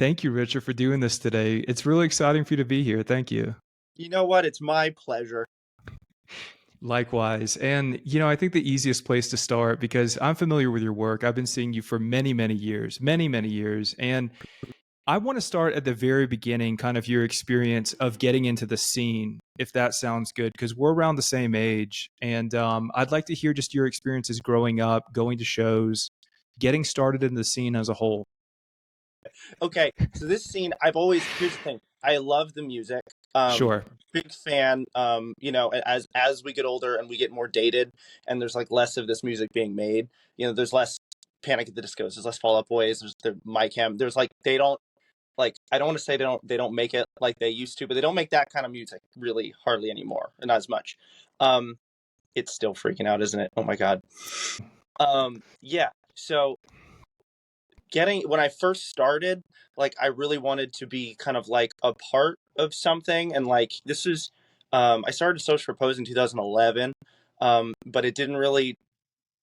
Thank you, Richard, for doing this today. It's really exciting for you to be here. Thank you. You know what? It's my pleasure. Likewise. And, I think the easiest place to start, because I'm familiar with your work, I've been seeing you for many, many years, many, many years. And I want to start at the very beginning, kind of your experience of getting into the scene, if that sounds good, because we're around the same age. And I'd like to hear just your experiences growing up, going to shows, getting started in the scene as a whole. Okay, so this scene, here's the thing. I love the music. Um, Sure. Big fan. As we get older and we get more dated, and there's like less of this music being made. There's less Panic at the Discos. There's less Fall Out Boys. There's the My Chem. There's like they don't like. I don't want to say they don't make it like they used to, but they don't make that kind of music really hardly anymore, and not as much. Um, it's still freaking out, isn't it? Oh my god. Yeah. So when I first started, like I really wanted to be kind of like a part of something, and like this is, I started Social Repose in 2011, but it didn't really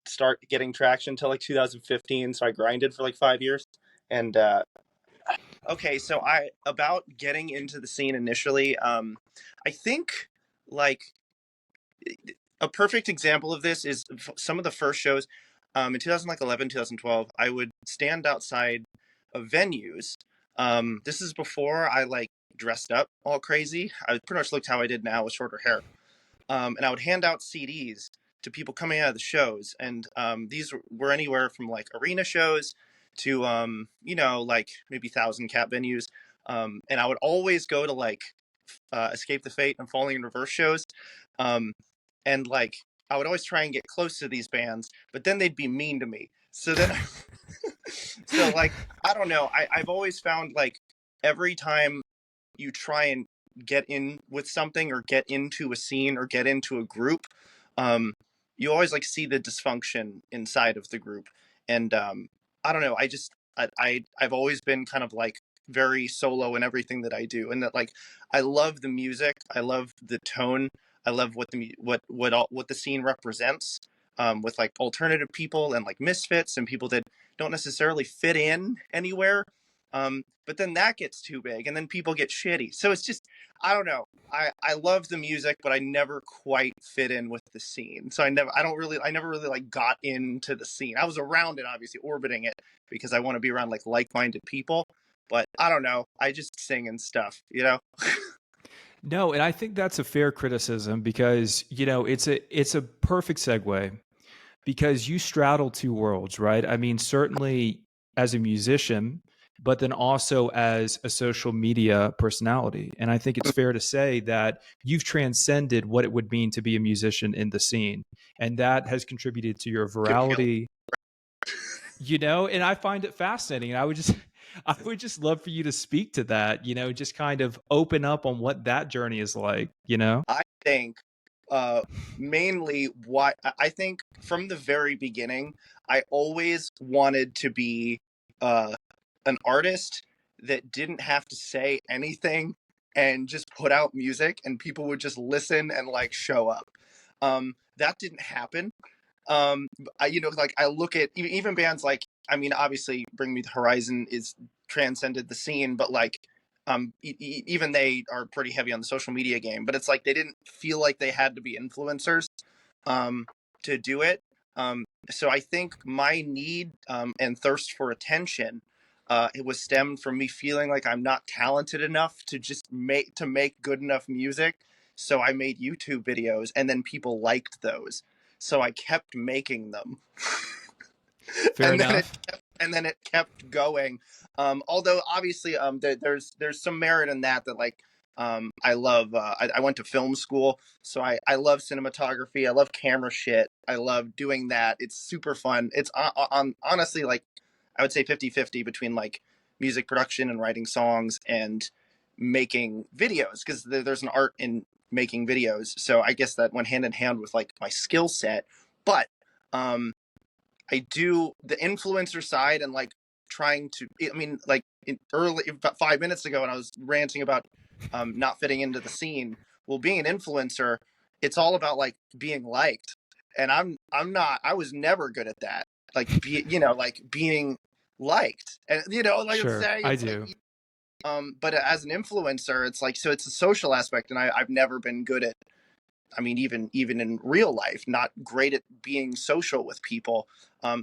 start getting traction until like 2015. So I grinded for like 5 years, and okay, so I about getting into the scene initially. I think like a perfect example of this is some of the first shows in 2011, 2012. I would stand outside of venues. This is before I like dressed up all crazy. I pretty much looked how I did now with shorter hair. And I would hand out CDs to people coming out of the shows, and these were anywhere from like arena shows to like maybe 1,000 cap venues. And I would always go to like Escape the Fate and Falling in Reverse shows. Um, and like I would always try and get close to these bands, but then they'd be mean to me. So then, so like I don't know. I've always found like every time you try and get in with something or get into a scene or get into a group, um, you always like see the dysfunction inside of the group. And I don't know. I've always been kind of like very solo in everything that I do, and that like I love the music, I love the tone, I love what the scene represents. With like alternative people and like misfits and people that don't necessarily fit in anywhere. But then that gets too big, and then people get shitty. So it's just I don't know. I love the music, but I never quite fit in with the scene. So I never really like got into the scene. I was around it, obviously orbiting it because I want to be around like-minded people. But I don't know. I just sing and stuff, you know. No, and I think that's a fair criticism because, it's a perfect segue because you straddle two worlds, right? I mean, certainly as a musician, but then also as a social media personality. And I think it's fair to say that you've transcended what it would mean to be a musician in the scene. And that has contributed to your You're killing. virality, and I find it fascinating. And I would just love for you to speak to that, just kind of open up on what that journey is like. I think uh, mainly what I think from the very beginning, I always wanted to be uh, an artist that didn't have to say anything and just put out music and people would just listen and like show up. That didn't happen. Like I look at even bands like, I mean, obviously Bring Me the Horizon is transcended the scene, but like, even they are pretty heavy on the social media game, but it's like they didn't feel like they had to be influencers um, to do it. So I think my need and thirst for attention, it was stemmed from me feeling like I'm not talented enough to just make good enough music. So I made YouTube videos, and then people liked those. So I kept making them, Fair and then enough. it kept going. Although obviously, there's some merit in that. That like, I love. I went to film school, so I love cinematography. I love camera shit. I love doing that. It's super fun. It's honestly like I would say 50-50 between like music production and writing songs and making videos, because there's an art in making videos. So I guess that went hand in hand with like my skill set. But um I do the influencer side and like trying to. I mean, like early about 5 minutes ago, and I was ranting about not fitting into the scene. Well, being an influencer, it's all about like being liked, and I'm not. I was never good at that. Like like being liked, and like I'm Sure, saying, I it's like do. But as an influencer, it's like, so it's a social aspect, and I've never been good at, I mean, even in real life, not great at being social with people.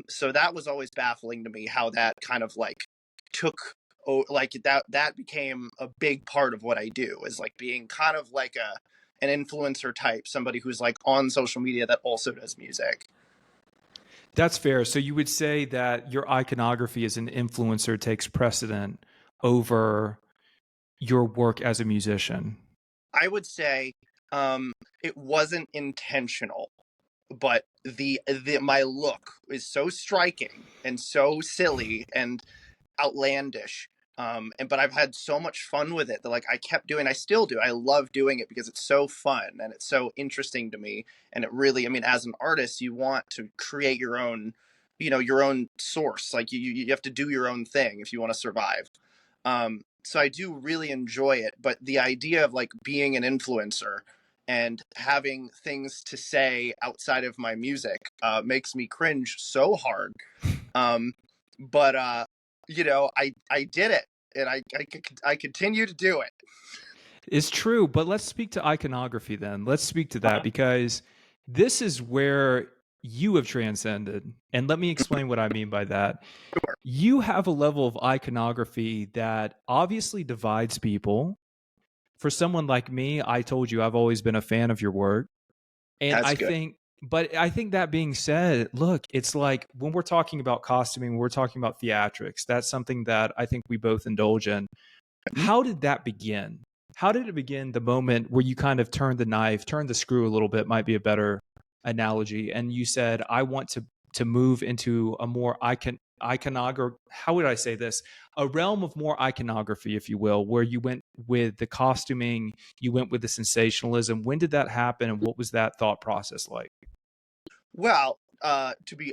So that was always baffling to me, how that kind of like took, oh, like that became a big part of what I do, is like being kind of like an influencer type, somebody who's like on social media that also does music. That's fair. So you would say that your iconography as an influencer takes precedent over your work as a musician. I would say it wasn't intentional, but the my look is so striking and so silly and outlandish. And but I've had so much fun with it that like I kept doing, I still do. I love doing it because it's so fun and it's so interesting to me. And it really, I mean, as an artist, you want to create your own, your own source. Like you have to do your own thing if you want to survive. So I do really enjoy it, but the idea of like being an influencer and having things to say outside of my music makes me cringe so hard. Um, but I did it, and I continue to do it. It's true, but let's speak to iconography then. Let's speak to that because this is where you have transcended. And let me explain what I mean by that. Sure. You have a level of iconography that obviously divides people. For someone like me, I told you I've always been a fan of your work. And That's good. I think that being said, look, it's like when we're talking about costuming, we're talking about theatrics. That's something that I think we both indulge in. Mhm. How did that begin? How did it begin, the moment where you kind of turned the knife, turned the screw a little bit, might be a better analogy, and you said, I want to move into a more iconography, how would I say this? A realm of more iconography, if you will, where you went with the costuming, you went with the sensationalism. When did that happen and what was that thought process like? Well, to be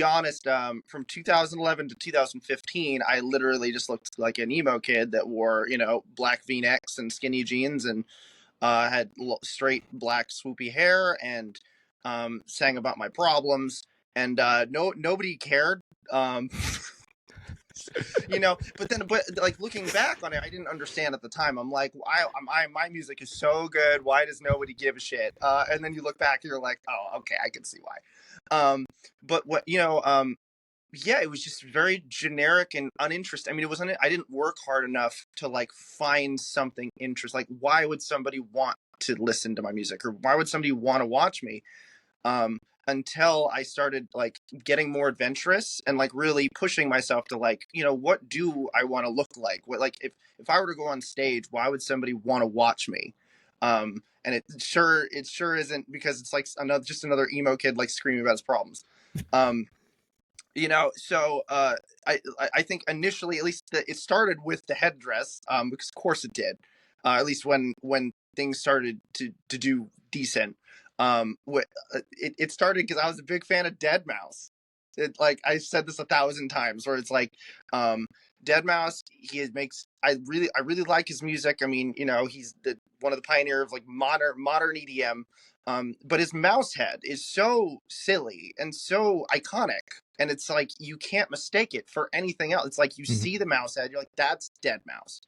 honest, from 2011 to 2015, I literally just looked like an emo kid that wore, black V-necks and skinny jeans, and had straight black swoopy hair, and sang about my problems, and nobody cared. Um, but like looking back on it, I didn't understand at the time. I'm like, my music is so good. Why does nobody give a shit? And then you look back and you're like, oh, okay, I can see why. But what yeah, it was just very generic and uninteresting. I mean, it wasn't. I didn't work hard enough to like find something interesting. Like, why would somebody want to listen to my music, or why would somebody want to watch me? um, until I started like getting more adventurous and like really pushing myself to like, what do I want to look like? What, like, if I were to go on stage, why would somebody want to watch me? And it sure isn't because it's like another emo kid like screaming about his problems. Um, so I think initially, at least, it started with the headdress, because of course it did. At least when things started to do decent. It started because I was a big fan of Dead Mouse. Like I said this 1,000 times, where it's like, um, Dead Mouse. I really like his music. I mean, he's one of the pioneers of like modern EDM. But his mouse head is so silly and so iconic, and it's like you can't mistake it for anything else. It's like you Mhm. see the mouse head, you're like, that's Dead Mouse.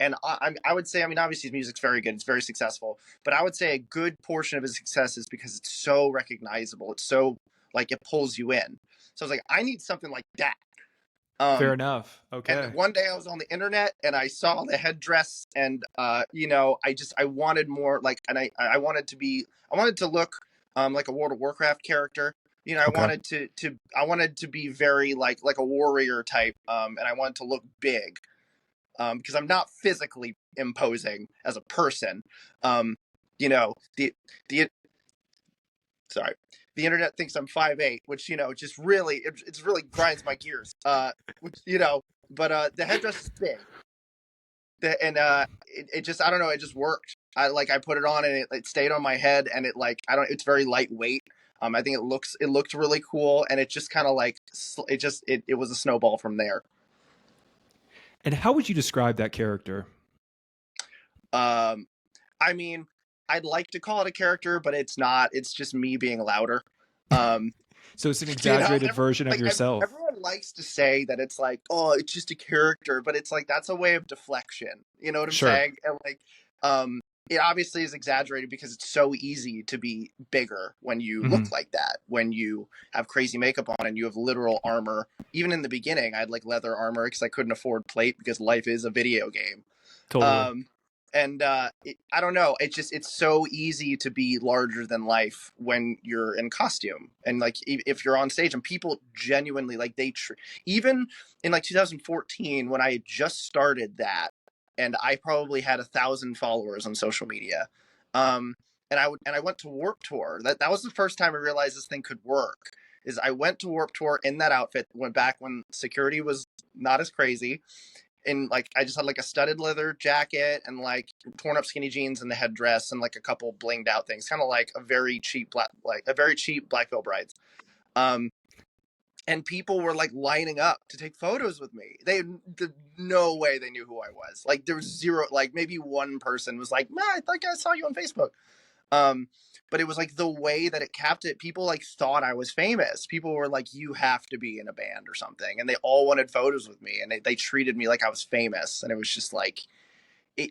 And I would say, I mean, obviously his music's very good, it's very successful, but I would say a good portion of his success is because it's so recognizable. It's so like it pulls you in. So I was like, I need something like that. Fair Um, enough. and Okay. one day I was on the internet and I saw the headdress, and I wanted more, like, and I wanted to look like a World of Warcraft character. I Okay. wanted to be very like a warrior type, and I wanted to look big, because I'm not physically imposing as a person. Um, the sorry, the internet thinks I'm 5'8", which just really it's really grinds my gears. Which but the headdress is big, and it just, I don't know, it just worked. I put it on and it stayed on my head, and it like, I don't, it's very lightweight. I think it looked really cool, and it just kind of like it was a snowball from there. And how would you describe that character? Um, I mean, I'd like to call it a character, but it's not. It's just me being louder. Um, So it's an exaggerated everyone, version of like yourself. likes to say that it's like, oh, it's just a character, but it's like that's a way of deflection. You know what I'm Sure. saying? And like, um, it obviously is exaggerated because it's so easy to be bigger when you Hmm. look like that, when you have crazy makeup on and you have literal armor. Even in the beginning, I had like leather armor because I couldn't afford plate because life is a video game. Totally. Um, and I don't know. It's so easy to be larger than life when you're in costume, and like if you're on stage, and people genuinely like even in like 2014 when I had just started that, and I probably had 1,000 followers on social media. Um, and I went to Warp Tour. That was the first time I realized this thing could work. Is I went to Warp Tour in that outfit, went back when security was not as crazy, and like I just had like a studded leather jacket and like torn up skinny jeans and the headdress and like a couple blinged out things, kind of like a very cheap Black Veil Brides. Um, and people were like lining up to take photos with me. No way they knew who I was. Like there was zero, like maybe one person was like, "Man, I think I saw you on Facebook." Um, but it was like the way that it kept it. People like thought I was famous. People were like, "You have to be in a band or something," and they all wanted photos with me, and they treated me like I was famous. And it was just like,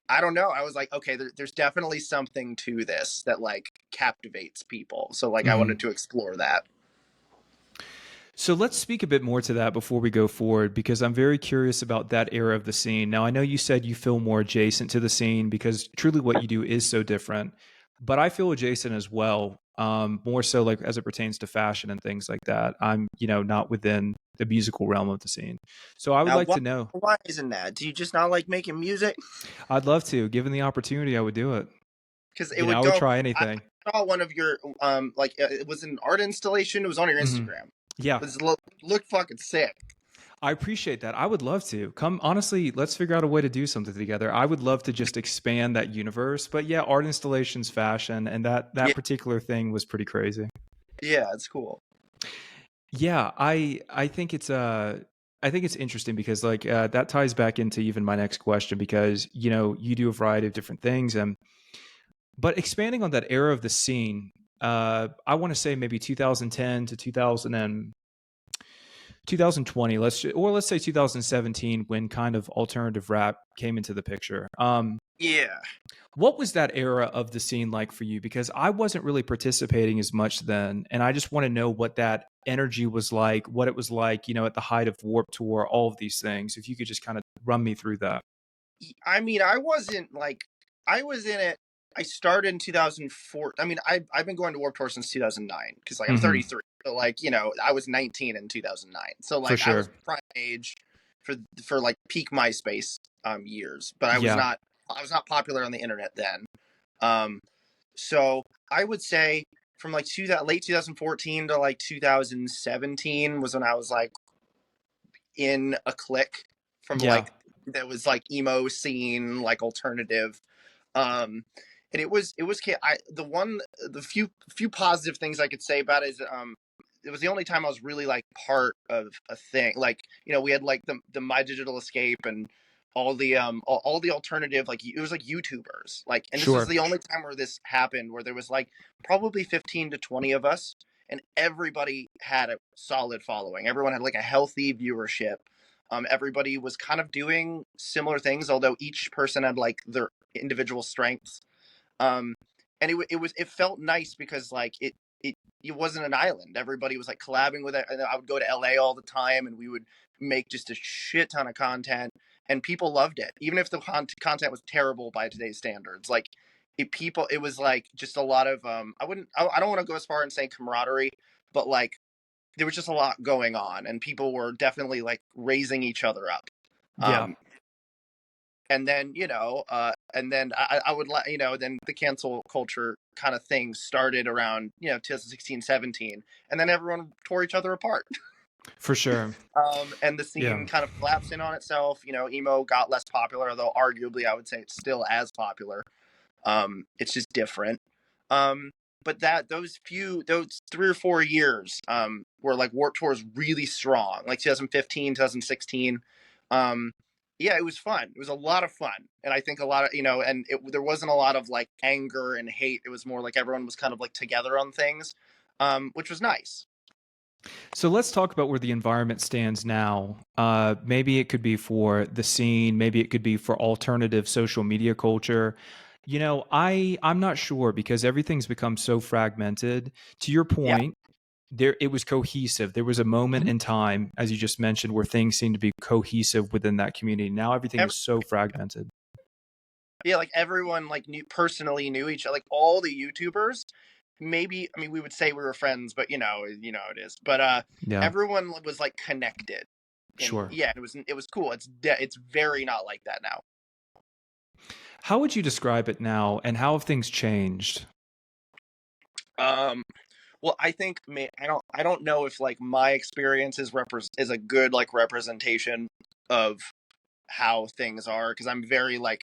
I don't know. I was like, okay, there's definitely something to this that like captivates people. So like, I Hmm. wanted to explore that. So let's speak a bit more to that before we go forward, because I'm very curious about that era of the scene. Now, I know you said you feel more adjacent to the scene because truly what you do is so different, but I feel adjacent as well. More so like as it pertains to fashion and things like that. I'm, not within the musical realm of the scene. So I would Now, like to know. why isn't that? Do you just not like making music? I'd love to, given the opportunity, I would do it. Because it I would would go. try I anything. saw one of your like it was an art installation. It was on your Hmm. Instagram. Yeah. It looked fucking sick. I appreciate that. I would love to. Come, honestly, let's figure out a way to do something together. I would love to just expand that universe. But yeah, art installations, fashion, and that Yeah, particular thing was pretty crazy. yeah, it's cool. Yeah, I think it's interesting because like that ties back into even my next question because you do a variety of different things and but expanding on that era of the scene, I want to say maybe 2010 to 2020, let's say 2017 when kind of alternative rap came into the picture. Yeah. What was that era of the scene like for you? Because I wasn't really participating as much then, and I just want to know what that energy was like, what it was like, at the height of Warp Tour, all of these things. If you could just kind of run me through that. I mean, I wasn't like I was in it. I started in 2004. I mean, I've been going to Warped Tour since 2009 because like I'm Hmm. 33. So like I was 19 in 2009. So For like I was sure. prime age for like peak MySpace years, but Yeah. I was not popular on the internet then. Um, so I would say from like late 2014 to like 2017 was when I was like in a clique from Yeah. like that was like emo scene, like alternative. Um, and it was the few positive things I could say about it is it was the only time I was really like part of a thing. Like we had like the My Digital Escape and all the alternative, like it was like YouTubers, like, and this was Sure. the only time where this happened, where there was like probably 15 to 20 of us, and everybody had a solid following. Everyone had like a healthy viewership. Everybody was kind of doing similar things, although each person had like their individual strengths. Um, and it felt nice because like it wasn't an island. Everybody was like collabing with it. And I would go to LA all the time, and we would make just a shit ton of content, and people loved it, even if the content was terrible by today's standards. Like it was like just a lot of I don't want to go as far and say camaraderie, but like there was just a lot going on, and people were definitely like raising each other up. Yeah. Um, and then and then I would let then the cancel culture kind of thing started around 2016 17, and then everyone tore each other apart. For sure. And the Yeah. scene kind of collapsed in on itself. Emo got less popular, although arguably I would say it's still as popular. It's just different. Um, but those 3 or 4 years were like Warped Tour is really strong, like 2015, 2016. Um, yeah, it was fun. It was a lot of fun, and I think a lot of there wasn't a lot of like anger and hate. It was more like everyone was kind of like together on things, which was nice. So let's talk about where the environment stands now. Maybe it could be for the scene, maybe it could be for alternative social media culture. I'm not sure because everything's become so fragmented. To your Yeah. point, there it was cohesive. There was a moment Mhm. in time, as you just mentioned, where things seemed to be cohesive within that community. Now everything Every, is so fragmented. yeah, like everyone like knew each other. Like all the YouTubers, maybe I mean we would say we were friends, but you know how it is. But Yeah, everyone was like connected, and sure. yeah, it was cool. It's very not like that now. How would you describe it now, and how have things changed? Um, well, I think I don't know if like my experience is a good like representation of how things are because I'm very like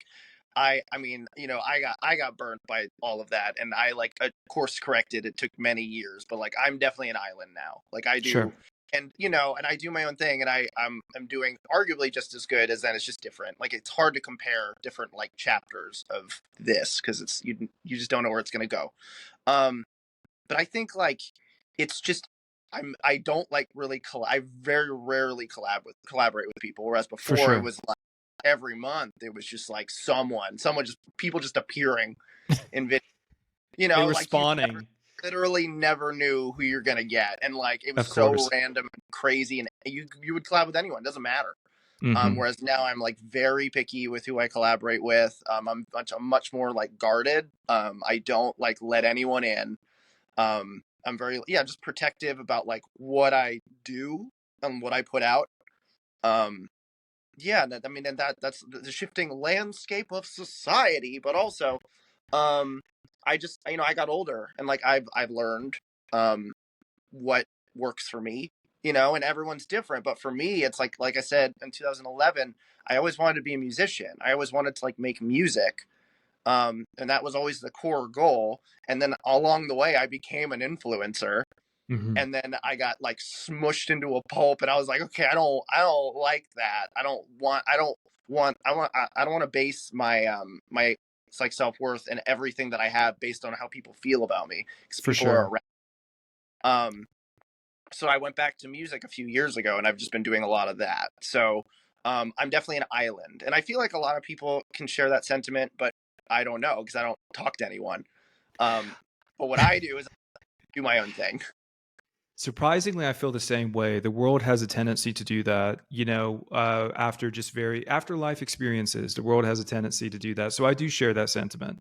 I mean I got burnt by all of that and I like course corrected. It took many years, but like I'm definitely an island now. Like I Sure, do. And and I do my own thing, and I'm doing arguably just as good as then. It's just different. Like it's hard to compare different like chapters of this because it's you just don't know where it's gonna go. Um, but I think like it's just I don't like really I very rarely collaborate with people. Whereas for before it sure. was like every month it was just like someone just people just appearing in video. They were Like you spawning, literally never knew who you're gonna get, and like it was of so course. random and crazy, and you would collab with anyone, doesn't matter. Hmm. Whereas now I'm like very picky with who I collaborate with. I'm much more like guarded. I don't like let anyone in. I'm very just protective about like what I do and what I put out. Um, yeah, I mean, and that's the shifting landscape of society, but also, um, I just I got older and like I've learned um what works for me, and everyone's different. But for me, it's like I said in 2011, I always wanted to be a musician. I always wanted to like make music. And that was always the core goal. And then along the way, I became an influencer, Hmm. and then I got like smushed into a pulp, and I was like, okay, I don't like that. I don't want to base my like self-worth and everything that I have based on how people feel about me because For people are sure. around. Um, so I went back to music a few years ago, and I've just been doing a lot of that. So I'm definitely an island, and I feel like a lot of people can share that sentiment, but I don't know because I don't talk to anyone. Um, but what I do is do my own thing. Surprisingly, I feel the same way. The world has a tendency to do that, after life experiences, the world has a tendency to do that. So I do share that sentiment.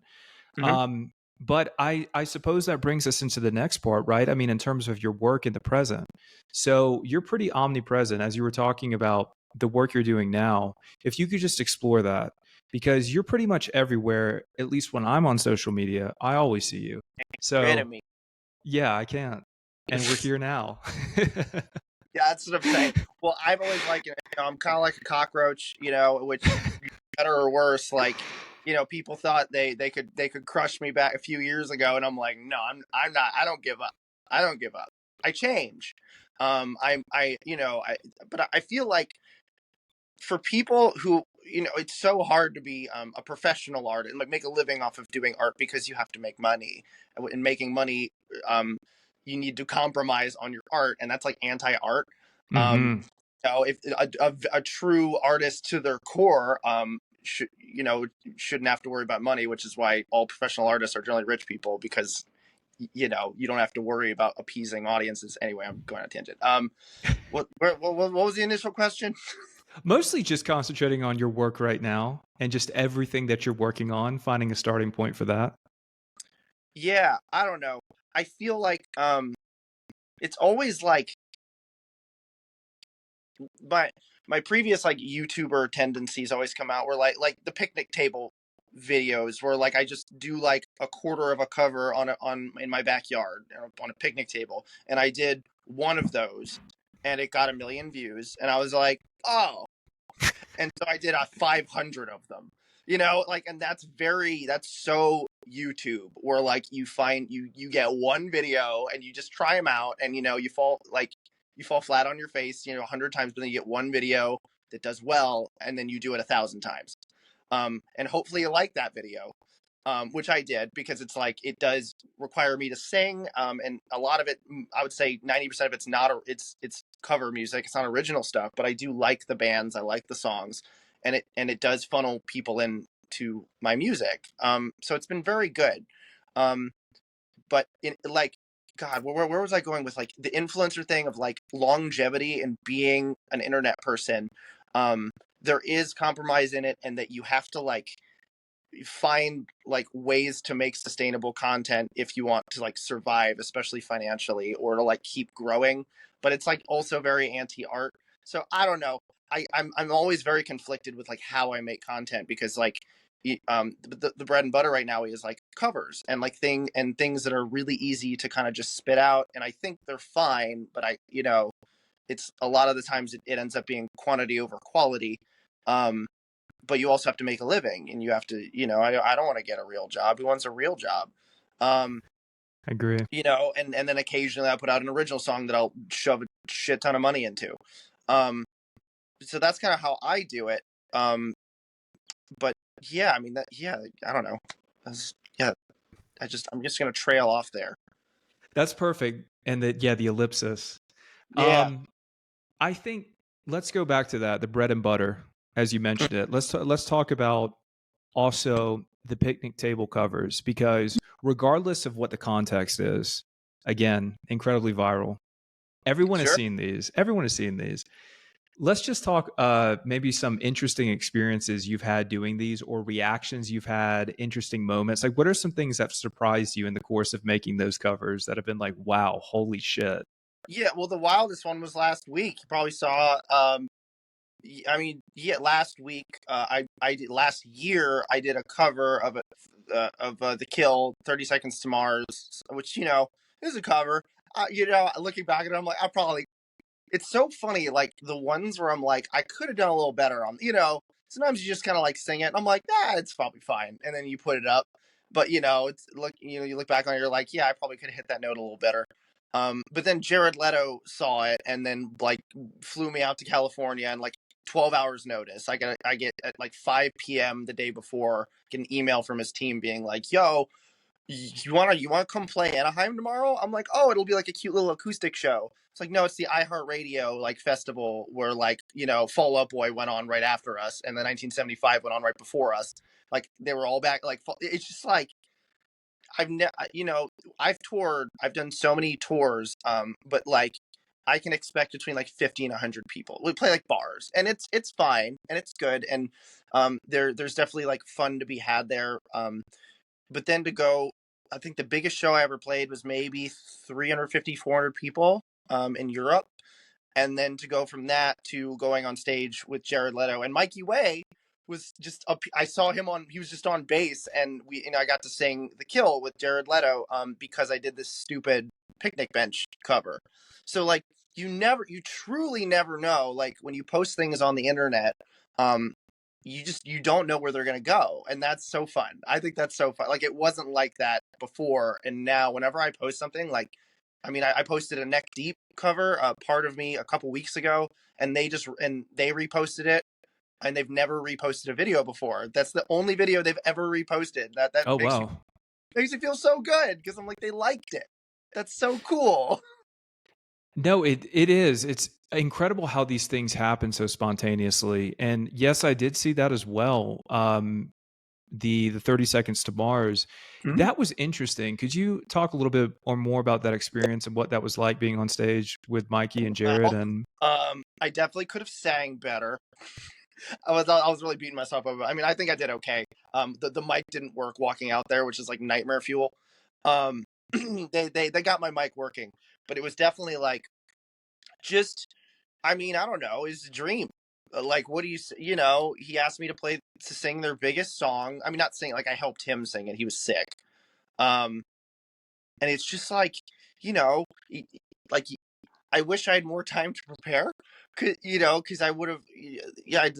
Hmm. But I suppose that brings us into the next part, right? I mean, in terms of your work in the present. So you're pretty omnipresent as you were talking about the work you're doing now. If you could just explore that, because you're pretty much everywhere, at least when I'm on social media, I always see you. Rid of So me. yeah, I can't. And we're here now. Yeah, that's what I'm saying. Well, I've always like I'm kind of like a cockroach, which better or worse, like people thought they could crush me back a few years ago, and I'm like, no, I'm not. I don't give up. I don't give up. I change. I but I feel like for people who it's so hard to be a professional artist and like make a living off of doing art because you have to make money, and making money um you need to compromise on your art, and that's like anti-art. um Hmm. if a true artist to their core shouldn't have to worry about money, which is why all professional artists are generally rich people, because you don't have to worry about appeasing audiences. Anyway, I'm going on a tangent. What was the initial question? Mostly just concentrating on your work right now and just everything that you're working on, finding a starting point for that. Yeah, I don't know. I feel like it's always like my my previous like YouTuber tendencies always come out where like the picnic table videos where like I just do like a quarter of a cover on in my backyard on a picnic table, and I did one of those and it got 1 million views, and I was like, "Oh, and so I did 500 of them. Like, and that's so YouTube, where like you get one video and you just try them out, and you fall flat on your face 100 times, but then you get one video that does well, and then you do it 1,000 times, and hopefully you like that video. which I did because it's like it does require me to sing, and a lot of it, I would say 90% of it's not, it's cover music. It's not original stuff, but I do like the bands, I like the songs, and it does funnel people into my music. So it's been very good. Um, but in like, God, where was I going with like the influencer thing of like longevity and being an internet person? Um, there is compromise in it, and that you have to like find like ways to make sustainable content if you want to like survive, especially financially, or to like keep growing. But it's like also very anti-art. So I don't know. I'm always very conflicted with like how I make content, because like the bread and butter right now is like covers and like things that are really easy to kind of just spit out, and I think they're fine, but it's a lot of the times it ends up being quantity over quality. um but you also have to make a living, and you have to, I don't want to get a real job. Who wants a real job? um I agree. and then occasionally I put out an original song that I'll shove a shit ton of money into. um so that's kind of how I do it. But yeah, I mean that, yeah, I don't know. Yeah, I'm just gonna trail off there. That's perfect. And that, yeah, the ellipsis. Yeah, Um, I think let's go back to that, the bread and butter, as you mentioned it. Let's talk about also the picnic table covers, because regardless of what the context is, again, incredibly viral. Everyone has sure. seen these. Everyone has seen these. Let's just talk maybe some interesting experiences you've had doing these, or reactions you've had, interesting moments. Like, what are some things that surprised you in the course of making those covers that have been like, wow, holy shit? Yeah, well, the wildest one was last week. You probably saw. I mean, yeah, last week, I did last year. I did a cover of The Kill, 30 Seconds to Mars, which is a cover. Looking back at it, I'm like, I probably. It's so funny, like the ones where I'm like, I could have done a little better on. Sometimes you just kind of like sing it, and I'm like, it's probably fine, and then you put it up. But you look back on it, you're like, yeah, I probably could have hit that note a little better. But then Jared Leto saw it and then like flew me out to California, and like 12 hours notice. I get at like 5 p.m. the day before, get an email from his team being like, "Yo, you wanna come play Anaheim tomorrow?" I'm like, "Oh, it'll be like a cute little acoustic show." It's like, no, it's the iHeartRadio like festival where like Fall Out Boy went on right after us, and the 1975 went on right before us. Like they were all back. Like it's just like I've toured. I've done so many tours. But like I can expect between like 50 and 100 people. We play like bars, and it's fine and it's good, and there's definitely like fun to be had there. But then to go, I think the biggest show I ever played was maybe 350, 400 people in Europe. And then to go from that to going on stage with Jared Leto and Mikey Way was just up. I saw him he was just on bass, and I got to sing The Kill with Jared Leto because I did this stupid picnic bench cover. So like you truly never know, like when you post things on the internet, um you don't know where they're going to go, and that's so fun. I think that's so fun. Like it wasn't like that before, and now whenever I post something, like I mean, I posted a Neck Deep cover, Part of Me, a couple weeks ago, and they reposted it, and they've never reposted a video before. That's the only video they've ever reposted. That Oh, wow. makes me feel so good, because I'm like, they liked it. That's so cool. No, it is. It's incredible how these things happen so spontaneously. And yes, I did see that as well. The 30 Seconds to Mars. Mhm. That was interesting. Could you talk a little bit or more about that experience and what that was like being on stage with Mikey and Jared? Well, And I definitely could have sang better. I was really beating myself up. I mean, I think I did okay. The mic didn't work walking out there, which is like nightmare fuel. Um, they got my mic working, but it was definitely like just. I mean, I don't know. It's a dream. Like, what do he asked me to sing their biggest song. I mean, not sing. Like, I helped him sing it. He was sick. Um, and it's just like, you know, like I wish I had more time to prepare, because I would have, yeah, I'd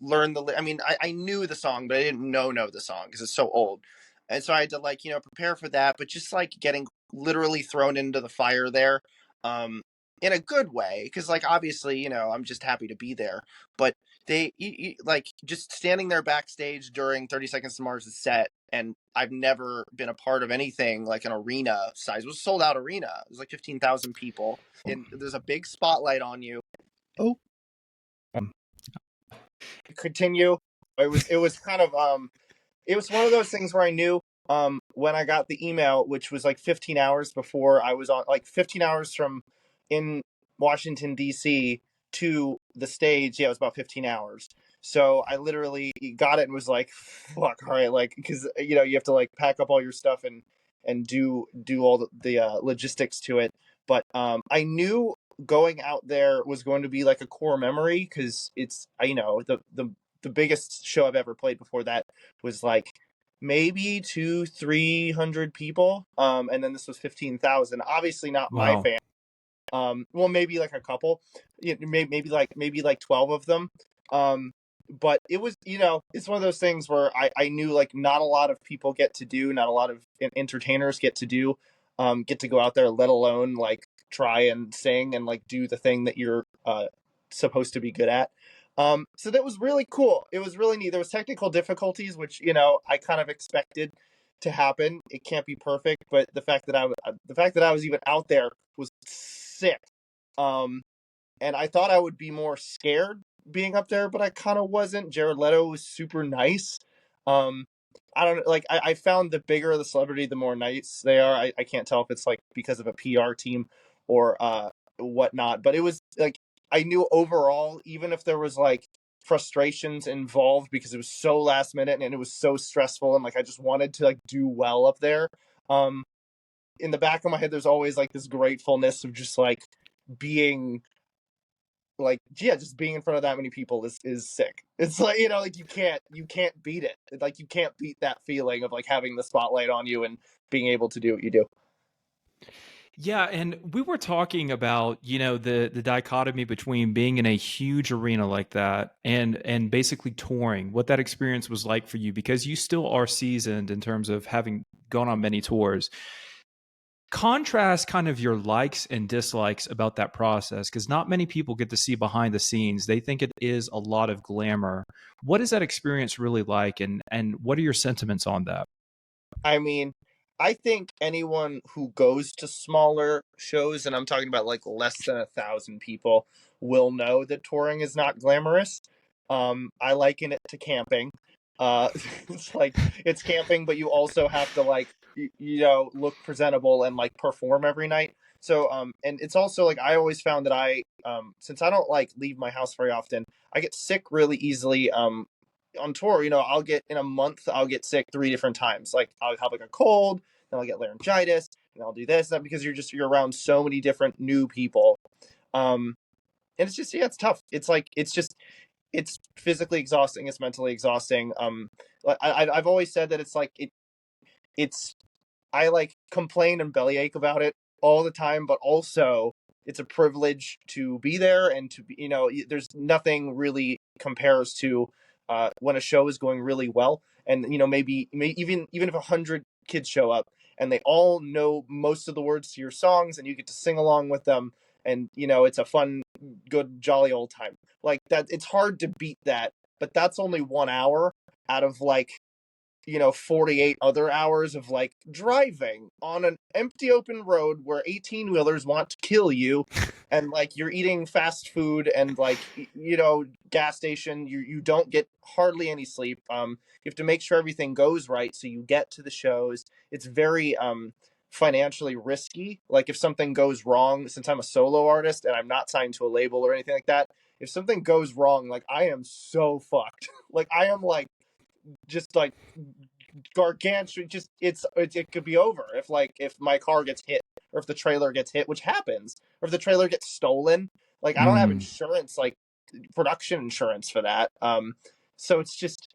learned I mean, I knew the song, but I didn't know the song because it's so old. And so I had to like, prepare for that, but just like getting literally thrown into the fire there, um, in a good way. Because like, obviously, I'm just happy to be there, but like just standing there backstage during 30 Seconds to Mars' set, and I've never been a part of anything like an arena size. It was a sold out arena. It was like 15,000 people, and there's a big spotlight on you. Oh, Um, continue. It was kind of it was one of those things where I knew when I got the email, which was like 15 hours before I was on, like 15 hours from in Washington D.C. to the stage. Yeah, it was about 15 hours. So I literally got it and was like, "Fuck, all right," like because you have to like pack up all your stuff and do all the logistics to it. But I knew going out there was going to be like a core memory because it's the biggest show I've ever played before that was like maybe 300 people. And then this was 15,000. Obviously not my wow. fan. Well, maybe like a couple, maybe like 12 of them. But it was, it's one of those things where I knew like not a lot of people get to do, not a lot of entertainers get to do, get to go out there, let alone like try and sing and like do the thing that you're supposed to be good at. So that was really cool. It was really neat. There was technical difficulties, which I kind of expected to happen. It can't be perfect, but the fact that I was even out there was sick. Um, and I thought I would be more scared being up there, but I kind of wasn't. Jared Leto was super nice. Um, I don't know, like I found the bigger the celebrity, the more nice they are. I can't tell if it's like because of a PR team or whatnot, but it was like I knew overall, even if there was like frustrations involved because it was so last minute and it was so stressful and like I just wanted to like do well up there. Um, in the back of my head, there's always like this gratefulness of just like being like yeah, just being in front of that many people is sick. It's like like you can't beat it. Like you can't beat that feeling of like having the spotlight on you and being able to do what you do. Yeah, and we were talking about, the dichotomy between being in a huge arena like that and basically touring, what that experience was like for you because you still are seasoned in terms of having gone on many tours. Contrast kind of your likes and dislikes about that process because not many people get to see behind the scenes. They think it is a lot of glamour. What is that experience really like and what are your sentiments on that? I mean, I think anyone who goes to smaller shows, and I'm talking about like less than 1,000 people, will know that touring is not glamorous. I liken it to camping. Uh, it's like it's camping, but you also have to like look presentable and like perform every night. So and it's also like I always found that since I don't like leave my house very often, I get sick really easily. On tour, I'll get in a month, I'll get sick 3 different times. Like I'll have like a cold, then I'll get laryngitis, and I'll do this, that because you're around so many different new people. Um, and it's just yeah, it's tough. It's like it's physically exhausting, it's mentally exhausting. I've always said that it's like it's I like complain and bellyache about it all the time, but also it's a privilege to be there and to be, there's nothing really compares to when a show is going really well. And, even if 100 kids show up and they all know most of the words to your songs and you get to sing along with them and, it's a fun, good, jolly old time like that. It's hard to beat that, but that's only 1 hour out of like 48 other hours of like driving on an empty open road where 18 wheelers want to kill you and like you're eating fast food and like gas station, you don't get hardly any sleep. You have to make sure everything goes right so you get to the shows. It's very financially risky. Like if something goes wrong, since I'm a solo artist and I'm not signed to a label or anything like that, if something goes wrong, like I am so fucked. Like I am like just like gargantuan. Just it could be over if my car gets hit or if the trailer gets hit, which happens, or if the trailer gets stolen. Like I don't have Mm, insurance, like production insurance for that. So it's just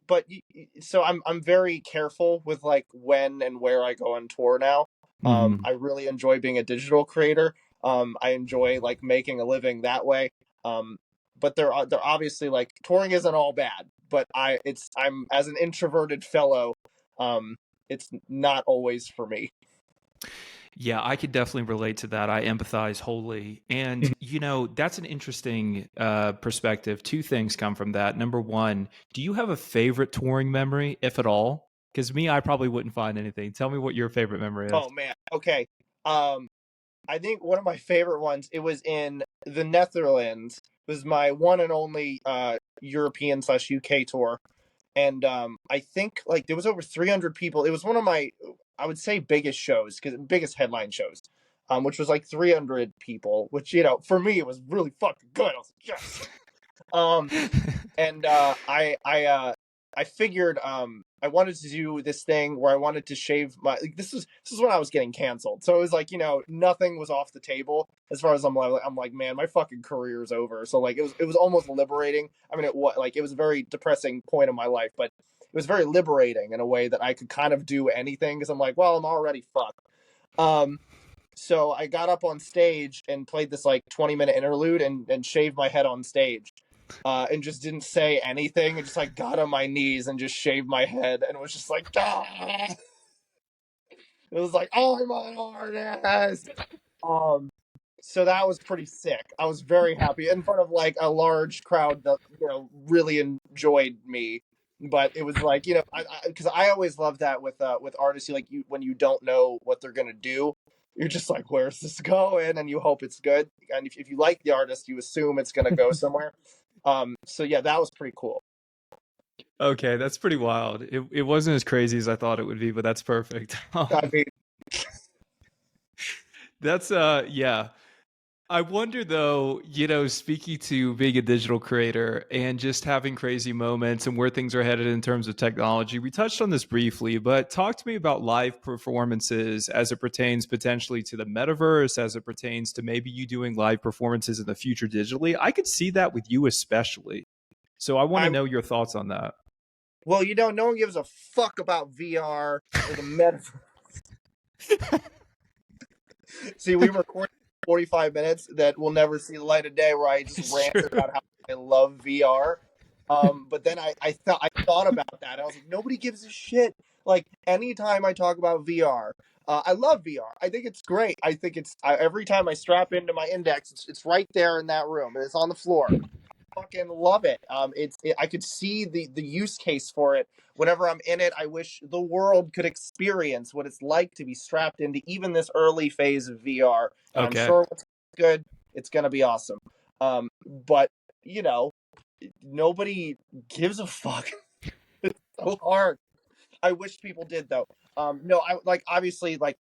but so I'm very careful with like when and where I go on tour now. mhm. I really enjoy being a digital creator. I enjoy like making a living that way. But they're obviously like touring isn't all bad, but I'm as an introverted fellow, it's not always for me. Yeah, I could definitely relate to that. I empathize wholly. And, that's an interesting perspective. Two things come from that. Number one, do you have a favorite touring memory, if at all? Because me, I probably wouldn't find anything. Tell me what your favorite memory is. Oh man. Okay. Um, I think one of my favorite ones. It was in the Netherlands. It was my one and only European slash UK tour, and I think like there was over 300 people. It was one of my, I would say, biggest shows, because biggest headline shows, which was like 300 people. Which, for me it was really fucking good. I was like, yes. Um, and I figured I wanted to do this thing where I wanted to shave my, like, this is when I was getting canceled, so it was like, nothing was off the table as far as I'm like, man, my fucking career is over. So like it was almost liberating. I mean, it was a very depressing point in my life, but it was very liberating in a way that I could kind of do anything, because I'm like, well, I'm already fucked. um so I got up on stage and played this like 20-minute interlude, and shaved my head on stage. And just didn't say anything, and just like got on my knees and just shaved my head, and it was just like, ah! It was like, oh, I'm an artist. Um, so that was pretty sick. I was very happy in front of like a large crowd that really enjoyed me. But it was like, because I always love that with artists. When you don't know what they're gonna do, you're just like, where's this going? And you hope it's good. And if you like the artist, you assume it's gonna go somewhere. So yeah, that was pretty cool. Okay, that's pretty wild. It wasn't as crazy as I thought it would be, but that's perfect. I mean, That's yeah. I wonder though, speaking to being a digital creator and just having crazy moments and where things are headed in terms of technology. We touched on this briefly, but talk to me about live performances as it pertains potentially to the metaverse, as it pertains to maybe you doing live performances in the future digitally. I could see that with you especially. So I want to I know your thoughts on that. well, no one gives a fuck about VR or the metaverse. See, we recorded 45 minutes that will never see the light of day, where I just It's true. ranted about how I love VR. But then I thought about that. I was like, nobody gives a shit. Like, anytime I talk about VR, I love VR. I think it's great. I think every time I strap into my index, it's right there in that room, and it's on the floor. Fucking love it. I could see the use case for it. Whenever I'm in it, I wish the world could experience what it's like to be strapped into even this early phase of VR. And I'm Okay. sure it's good. It's gonna be awesome. But you know, nobody gives a fuck. It's so hard. I wish people did, though. No, I like, obviously, like,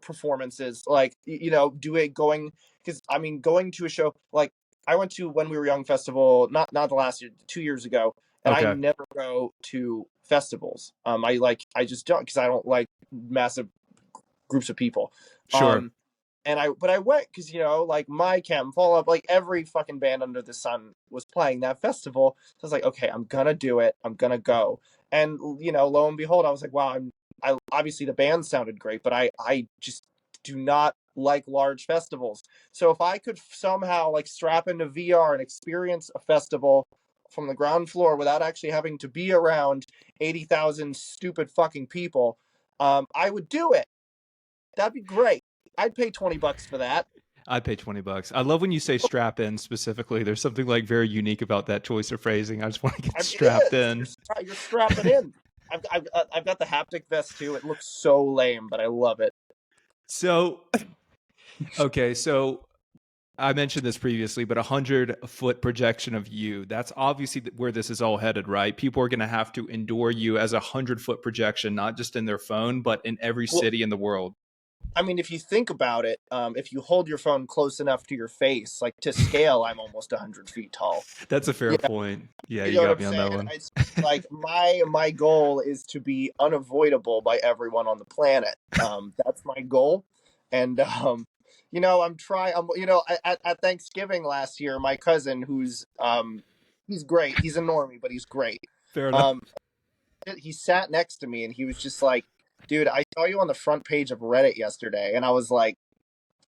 performances, like, do it going, because I mean, going to a show like I went to When We Were Young festival, not the last year, 2 years ago, and I Okay. never go to festivals. I just don't, because I don't like massive groups of people. Sure. Um, but I went because, like, My Chem, Fall Out, like every fucking band under the sun was playing that festival. So I was like, okay, I'm gonna do it. I'm gonna go. And lo and behold, I was like, wow, I obviously the band sounded great, but I just do not like large festivals. So if I could somehow like strap into VR and experience a festival from the ground floor without actually having to be around 80,000 stupid fucking people, I would do it. That'd be great. I'd pay $20 for that. I'd pay $20. I love when you say strap in specifically. There's something like very unique about that choice of phrasing. I just want to get I mean, it strapped is. in. You're strapping in. I've got the haptic vest too. It looks so lame, but I love it. So, okay, so I mentioned this previously, but 100-foot projection of you. That's obviously where this is all headed, right? People are going to have to endure you as 100-foot projection, not just in their phone, but in every Well, city in the world. I mean, if you think about it, if you hold your phone close enough to your face, like to scale, I'm almost 100 feet tall. That's a Yeah, fair point. Yeah, you you know what got I'm me on saying? that one. It's like my goal is to be unavoidable by everyone on the planet. That's my goal, and I'm trying. At Thanksgiving last year, my cousin, who's he's great. He's a normie, but he's great. Fair enough. Um, he sat next to me, and he was just like, "Dude, I saw you on the front page of Reddit yesterday," and I was like,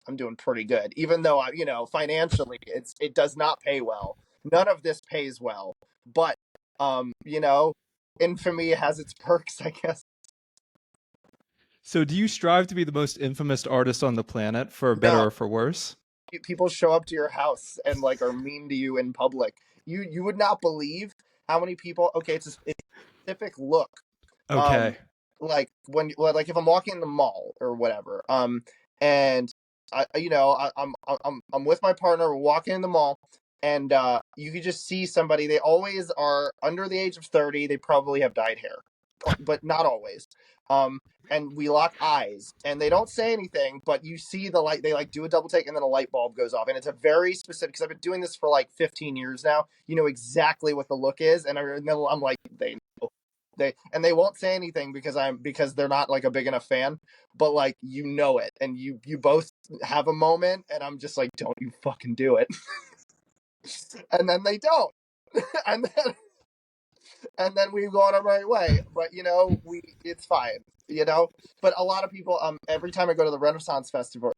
I'm doing pretty good, even though financially it does not pay well. None of this pays well, but um, you know, infamy has its perks, I guess. So, do you strive to be the most infamous artist on the planet, for better No, or for worse? people show up to your house and like are mean to you in public. You would not believe how many people. Okay, it's a specific look Um, Okay. like like if I'm walking in the mall or whatever, and I'm with my partner, we're walking in the mall, and you can just see somebody. They always are under the age of 30. They probably have dyed hair, but not always. Um, and we lock eyes, and they don't say anything, but you see the light. They like do a double take, and then a light bulb goes off, and it's a very specific. Because I've been doing this for like 15 years now. You know exactly what the look is, and I'm like, they won't say anything because they're not like a big enough fan, but like you know it, and you both have a moment, and I'm just like, don't you fucking do it, and then they don't, and then we go on our right way. But it's fine, But a lot of people, every time I go to the Renaissance festival,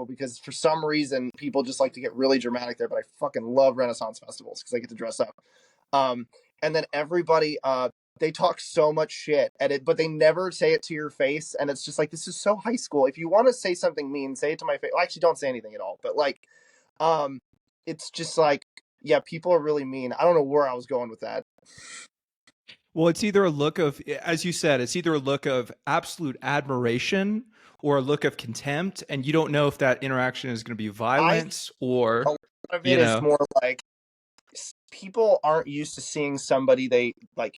because for some reason people just like to get really dramatic there, but I fucking love Renaissance festivals because I get to dress up. Um, and then everybody, they talk so much shit at it, but they never say it to your face, and it's just like, this is so high school. If you want to say something mean, say it to my face. Well, actually, don't say anything at all. But like, um, it's just like, yeah, people are really mean. I don't know where I was going with that. Well, it's either a look of, as you said, it's either a look of absolute admiration or a look of contempt, and you don't know if that interaction is going to be I think violence a or, lot of it you is know, more like people aren't used to seeing somebody they like.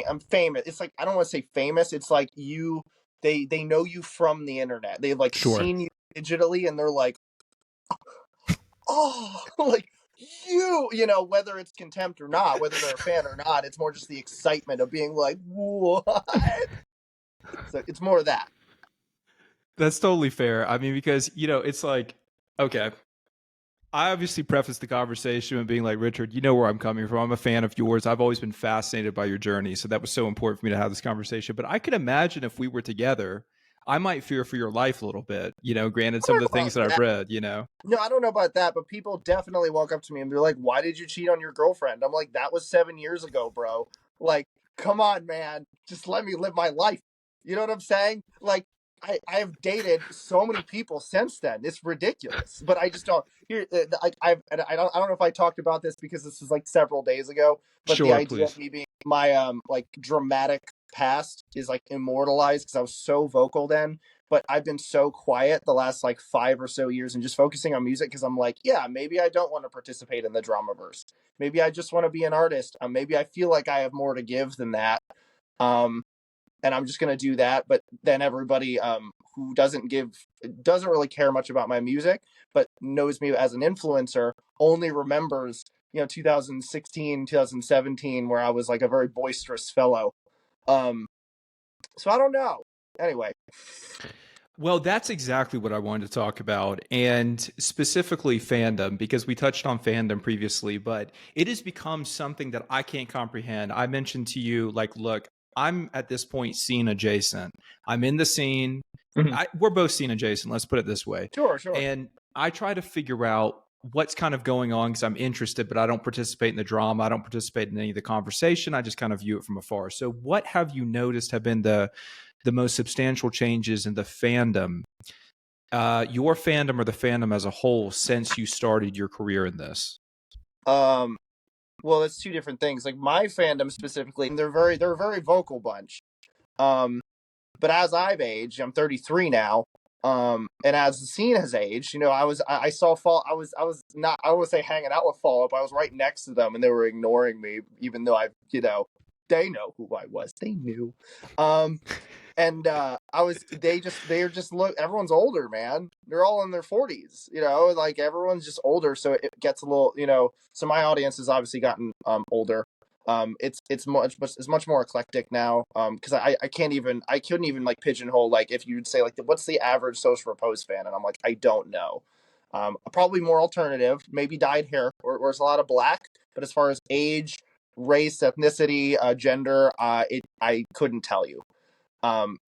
I'm famous. It's like, I don't want to say famous. It's like they know you from the internet. They've like sure. seen you digitally, and they're like, oh, like whether it's contempt or not, whether they're a fan or not, it's more just the excitement of being like, what? So it's more of that. That's totally fair. I mean, because, it's like, okay, I obviously prefaced the conversation with being like, Richard, you know where I'm coming from. I'm a fan of yours. I've always been fascinated by your journey. So that was so important for me to have this conversation. But I could imagine if we were together, I might fear for your life a little bit, granted I some don't of the know things about that I've that. read. No, I don't know about that, but people definitely walk up to me and be like, "Why did you cheat on your girlfriend?" I'm like, "That was 7 years ago, bro. Like, come on, man. Just let me live my life." You know what I'm saying? Like, I have dated so many people since then. It's ridiculous, but I just don't. Here, like, I don't know if I talked about this because this was like several days ago. But the Sure, idea of please. me being my like dramatic past is like immortalized because I was so vocal then, but I've been so quiet the last like 5 or so years and just focusing on music because I'm like, yeah, maybe I don't want to participate in the drama verse. Maybe I just want to be an artist. Maybe I feel like I have more to give than that. Um, and I'm just gonna do that. But then everybody who doesn't really care much about my music, but knows me as an influencer, only remembers 2016, 2017, where I was like a very boisterous fellow. Um, so I don't know. Anyway. Well, that's exactly what I wanted to talk about, and specifically fandom, because we touched on fandom previously, but it has become something that I can't comprehend. I mentioned to you, like, look, I'm at this point scene adjacent. I'm in the scene. Mhm. We're both scene adjacent, let's put it this way. Sure, sure. And I try to figure out what's kind of going on because I'm interested, but I don't participate in the drama. I don't participate in any of the conversation. I just kind of view it from afar. So, what have you noticed have been the most substantial changes in the fandom, your fandom or the fandom as a whole, since you started your career in this? Um, well, it's two different things. Like my fandom specifically, they're a very vocal bunch. Um, but as I've aged, I'm 33 now. And as the scene has aged, I saw Fall. I was not. I would say hanging out with Fall Up. I was right next to them, and they were ignoring me, even though they know who I was. They knew. Um, and I was they're just look everyone's older, man. They're all in their 40s, like everyone's just older, so it gets a little, so my audience has obviously gotten older. It's much more eclectic now, because I couldn't even like pigeonhole, like if you'd say like what's the average Social Repose fan, and I'm like, I don't know. Probably more alternative, maybe dyed hair, or there's a lot of black, but as far as age, race, ethnicity, gender, I couldn't tell you.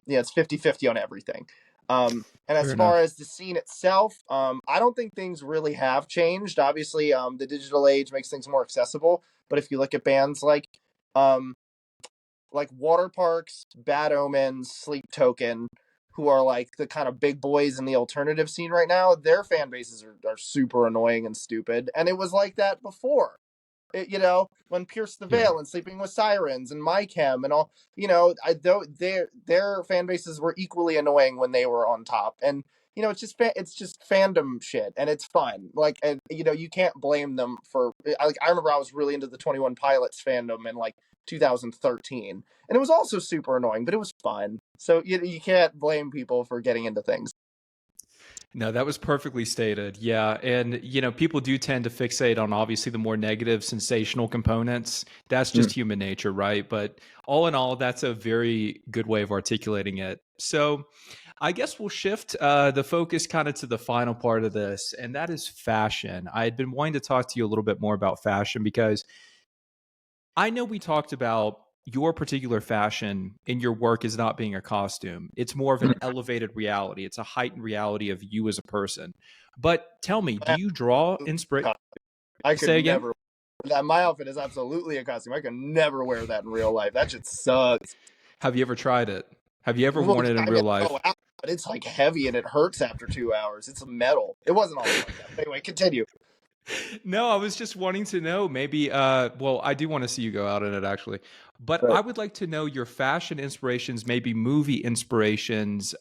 It's 50-50 on everything. And as Fair far enough. as the scene itself, I don't think things really have changed. Obviously, the digital age makes things more accessible. But if you look at bands um, like Water Parks, Bad Omens, Sleep Token, who are like the kind of big boys in the alternative scene right now, their fan bases are super annoying and stupid. And it was like that before. when Pierce the Yeah. Veil and Sleeping with Sirens and My Chem and all, their fan bases were equally annoying when they were on top. And it's just fandom shit, and it's fun. Like, and you can't blame them for. Like, I remember I was really into the 21 Pilots fandom in like 2013, and it was also super annoying, but it was fun. So you can't blame people for getting into things. No, that was perfectly stated. Yeah. And, people do tend to fixate on obviously the more negative, sensational components. That's just human nature, right? But all in all, that's a very good way of articulating it. So I guess we'll shift the focus kind of to the final part of this, and that is fashion. I had been wanting to talk to you a little bit more about fashion because I know we talked about your particular fashion in your work as not being a costume. It's more of an elevated reality. It's a heightened reality of you as a person. But tell me, do you draw inspiration? I could Say again? never. That my outfit is absolutely a costume. I could never wear that in real life. That shit sucks. Have you ever tried it? Have you ever Well, worn it yeah, in I mean, real I go life? out, but it's like heavy and it hurts after 2 hours. It's metal. It wasn't always like that. But anyway, continue. No, I was just wanting to know maybe well, I do want to see you go out in it actually. But I Right. would like to know your fashion inspirations, maybe movie inspirations.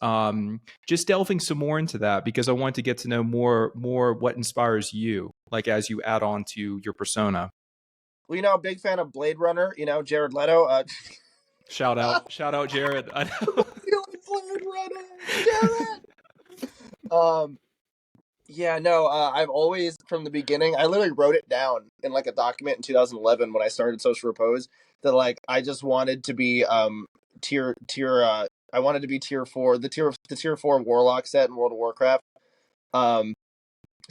Just delving some more into that because I want to get to know more what inspires you, like as you add on to your persona. Well, big fan of Blade Runner. Jared Leto. Shout out, Jared. I know. Feeling Blade Runner, Jared. Um, Yeah, no, I've always from the beginning. I literally wrote it down in like a document in 2011 when I started Social Repose that like I just wanted to be tier I wanted to be tier 4, the tier 4 Warlock set in World of Warcraft. Um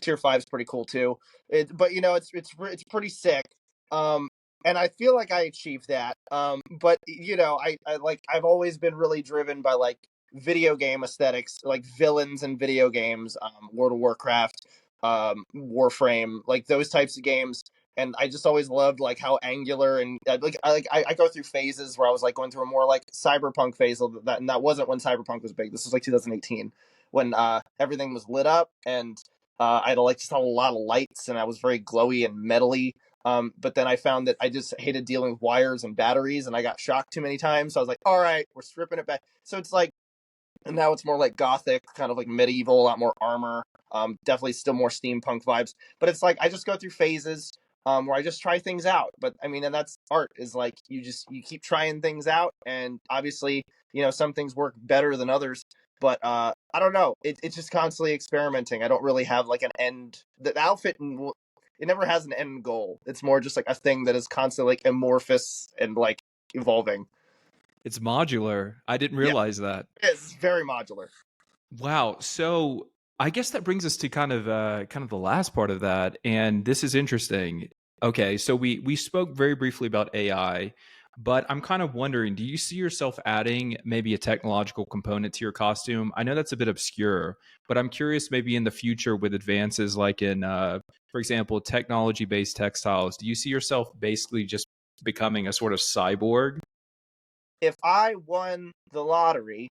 Tier 5 is pretty cool too. But it's pretty sick. Um, and I feel like I achieved that. But I like I've always been really driven by like video game aesthetics, like villains in video games, World of Warcraft, Warframe, like those types of games. And I just always loved like how angular and I go through phases where I was like going through a more like cyberpunk phase of that, and that wasn't when cyberpunk was big. This was like 2018 when everything was lit up and I had like just a lot of lights, and I was very glowy and metally. But then I found that I just hated dealing with wires and batteries, and I got shocked too many times. So I was like, all right, we're stripping it back. So it's like, and now it's more like gothic, kind of like medieval, a lot more armor. Definitely still more steampunk vibes. But it's like I just go through phases where I just try things out. But I mean, and that's art is like you keep trying things out, and obviously some things work better than others. But I don't know. It's just constantly experimenting. I don't really have like an end. The outfit it never has an end goal. It's more just like a thing that is constantly like amorphous and like evolving. It's modular. I didn't Yeah, realize that. it's very modular. Wow. So I guess that brings us to kind of the last part of that, and this is interesting. Okay, so we spoke very briefly about AI, but I'm kind of wondering, do you see yourself adding maybe a technological component to your costume? I know that's a bit obscure, but I'm curious maybe in the future with advances like in for example, technology-based textiles, do you see yourself basically just becoming a sort of cyborg? If I won the lottery,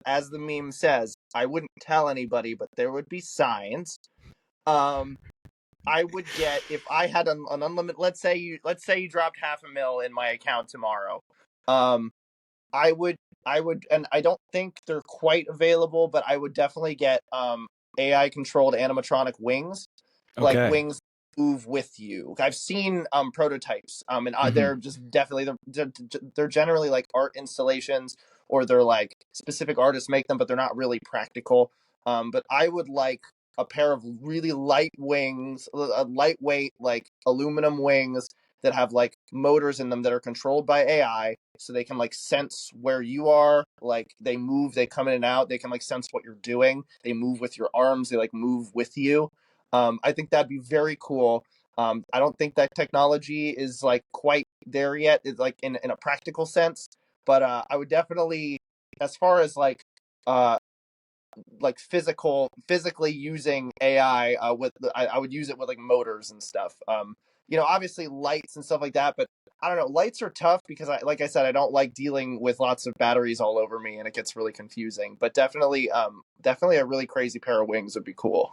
as the meme says, I wouldn't tell anybody, but there would be signs. Um, I would get if I had an unlimited. Let's say you dropped half a mil in my account tomorrow. Um, I would and I don't think they're quite available, but I would definitely get AI controlled animatronic wings, like Okay. wings move with you. I've seen prototypes, and Mhm. they're just definitely they're generally like art installations, or they're like specific artists make them, but they're not really practical. But I would like a pair of really light wings, a lightweight like aluminum wings that have like motors in them that are controlled by AI, so they can like sense where you are, like they move, they come in and out, they can like sense what you're doing, they move with your arms, they like move with you. I think that'd be very cool. I don't think that technology is like quite there yet. It's like in a practical sense, but I would definitely, as far as uh physically using AI I would use it with like motors and stuff. Obviously lights and stuff like that, but I don't know. Lights are tough because like I said, I don't like dealing with lots of batteries all over me, and it gets really confusing. But definitely a really crazy pair of wings would be cool.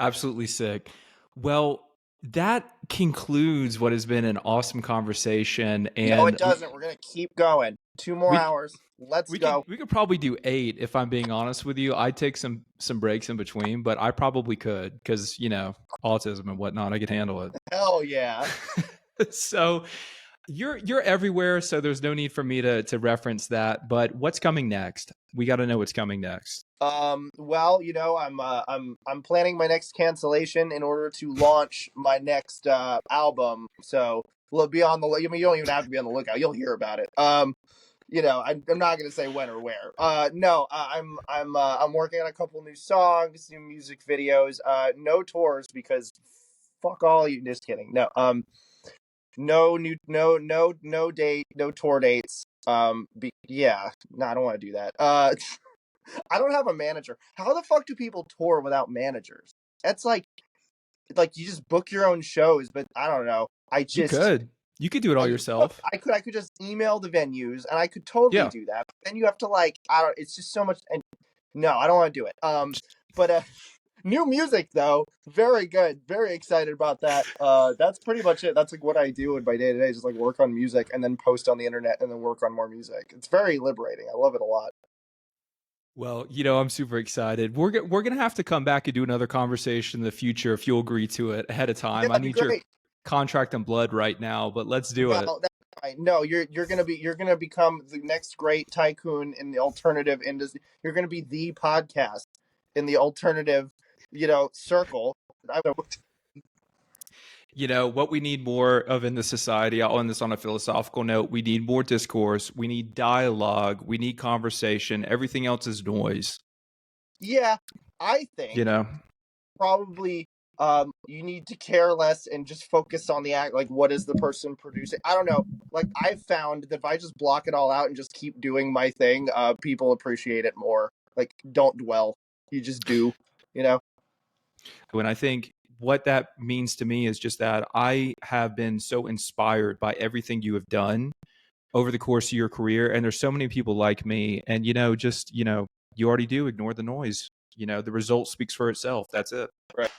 Absolutely sick. Well, That concludes what has been an awesome conversation, No, it and doesn't. We're gonna keep going. 2 more we hours. Let's we go. could probably do 8 if I'm being honest with you. I'd take some breaks in between, but I probably could because autism and whatnot. I could handle Hell yeah. it. So you're everywhere, so there's no need for me to reference that. But what's coming next? We got to know what's coming next. Well, I'm planning my next cancellation in order to launch my next album. So we'll be on the. I mean, you don't even have to be on the lookout. You'll hear about it. I'm not gonna say when or where. No, I'm working on a couple new songs, new music videos. No tours because fuck all you. Just kidding. No. No date, no tour dates. Yeah, no, I don't want to do that. I don't have a manager. How the fuck do people tour without managers? That's like you just book your own shows, but I don't know. You could do it all yourself. I could just email the venues and I could totally Yeah. do that. But then you have to I don't. It's just so much. And no, I don't want to do it. But new music though, very good. Very excited about that. That's pretty much it. That's like what I do in my day to day, just like work on music and then post on the internet and then work on more music. It's very liberating. I love it a lot. Well, I'm super excited. We're gonna have to come back and do another conversation in the future if you'll agree to it ahead of Yeah, time. I that'd be need your great. contract and blood right now, but let's do it. Well, that's fine. No, you're gonna become the next great tycoon in the alternative industry. You're gonna be the podcast in the alternative, circle. I don't What we need more of in the society, I'll end this on a philosophical note. We need more discourse. We need dialogue. We need conversation. Everything else is noise. Yeah, I think You know, probably you need to care less and just focus on the act. Like, what is the person producing? I don't know. Like, I've found that if I just block it all out and just keep doing my thing, people appreciate it more. Like, don't dwell. You just do. You know. when I think what that means to me is just that I have been so inspired by everything you have done over the course of your career. And there's so many people like me. And, you already do ignore the noise. The result speaks for itself. That's it. Right.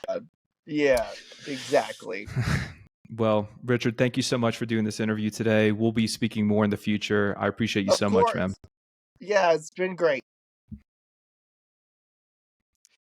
Yeah. Exactly. Well, Richard, thank you so much for doing this interview today. We'll be speaking more in the future. I appreciate you Of so much, man. course. Yeah, it's been great.